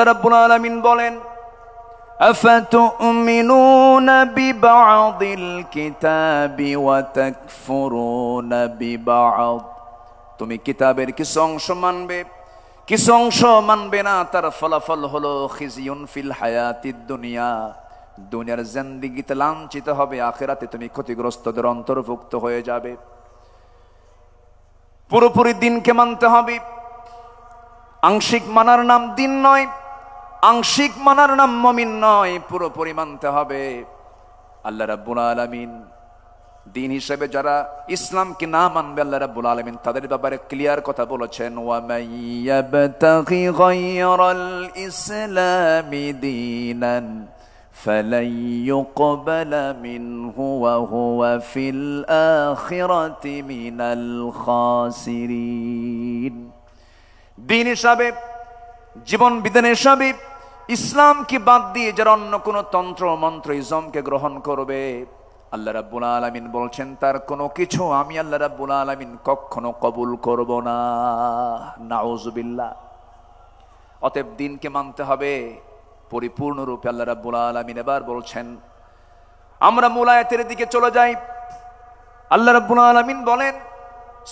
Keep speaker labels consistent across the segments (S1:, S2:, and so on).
S1: আল্লাহ রাব্বুল আলামিন বলেন, আফাতুমিনুনা বিবা'দিল কিতাবি ওয়া তাকফুরুনা বিবা'দ। তুমি কিতাবের কিছু অংশ মানবে, কিছু অংশ মানবে না। তার ফলাফল হলো খিজিয়ুন ফিল হায়াতিদ দুনিয়া, দুনিয়ার জিন্দেগিতে লাঞ্ছিত হবে, আখিরাতে তুমি ক্ষতিগ্রস্তদের অন্তর্ভুক্ত হয়ে যাবে। পুরোপুরি দিনকে মানতে হবে। আংশিক মানার নাম দিন নয়, আংশিক মানার নাম মুমিন নয়, পুরোপুরি মানতে হবে। আল্লাহ রাব্বুল আলামিন দিন হিসেবে যারা ইসলামকে না মানবে, আল্লাহ রাব্বুল আলামিন তাদের ব্যাপারে ক্লিয়ার কথা বলেছেন, ওয়া মাইয়াবতাগি গায়রাল ইসলামি দীনান ফালাই ইউকবালা মিনহু ওয়া হুয়া ফিল আখিরাতি মিনাল খাসিরিন। দিন হিসাবে, জীবন বিধান হিসাবে ইসলামকে বাদ দিয়ে যারা অন্য কোন তন্ত্র মন্ত্র ইজমকে গ্রহণ করবে, আল্লাহ রাব্বুল আলামিন বলছেন তার কোনো কিছু আমি আল্লাহ রাব্বুল আলামিন কখনো কবুল করব না। নাউজুবিল্লাহ। অতএব দিনকে মানতে হবে পরিপূর্ণরূপে। আল্লাহ রাব্বুল আলামিন এবার বলছেন, আমরা মূল আয়াতের দিকে চলে যাই। আল্লাহ রাব্বুল আলামিন বলেন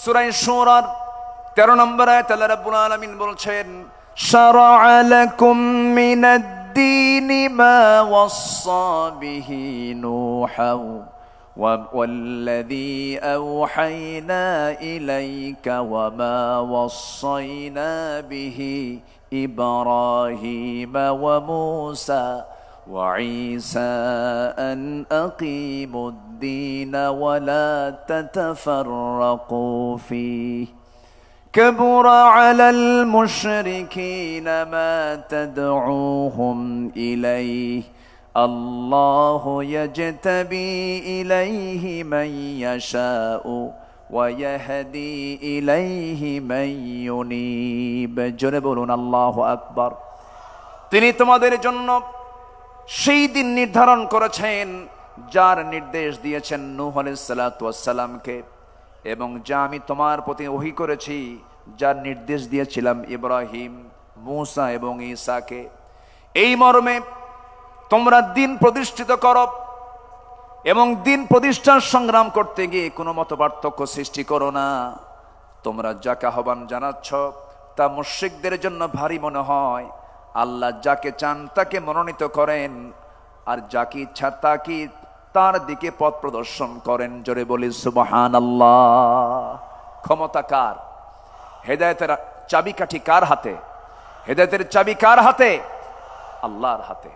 S1: সূরা শুরার 13 নম্বর আয়াত, আল্লাহ রাব্বুল আলামিন বলছেন, শারা'a লাকুম মিনাদ-দীনি মা ওয়াসসা বিহি নূহান ওয়াল্লাযী আওহায়না ইলাইকা ওয়া মা ওয়াসাইনা বিহি ইব্রাহিমা ওয়া মূসা ওয়া ঈসা আন আকিমুদ-দীনা ওয়া লা তাতাফাররাকু ফীহি كبر على المشركين ما تدعوهم إليه الله يجتبي إليه من يشاء ويهدي إليه من ينيب। জোরে বলুন আল্লাহু আকবার। তিনি তোমাদের জন্য সেই দিন নির্ধারণ করেছেন যার নির্দেশ দিয়েছেন নূহ আলাইহিস সালাতু ওয়াস সালামকে, এবং যা আমি তোমার প্রতি ওহী করেছি, যার নির্দেশ দিয়েছিলাম ইব্রাহিম, মূসা এবং ঈসাকে। এই মর্মে তোমরা দিন প্রতিষ্ঠিত করো এবং দিন প্রতিষ্ঠার সংগ্রাম করতে গিয়ে কোনো মত পার্থক্য সৃষ্টি করো না। তোমরা যাকে আহ্বান জানাচ্ছ তা মুশরিকদের জন্য ভারী মনে হয়। আল্লাহ যাকে চান তাকে মনোনীত করেন, আর যাকে ইচ্ছা তাকে তার দিকে পথ প্রদর্শন করেন। জোরে বলি সুবহানাল্লাহ। ক্ষমতা কার? হেদায়েতের চাবিকাঠি কার হাতে? হেদায়েতের চাবি কার হাতে? আল্লাহর হাতে।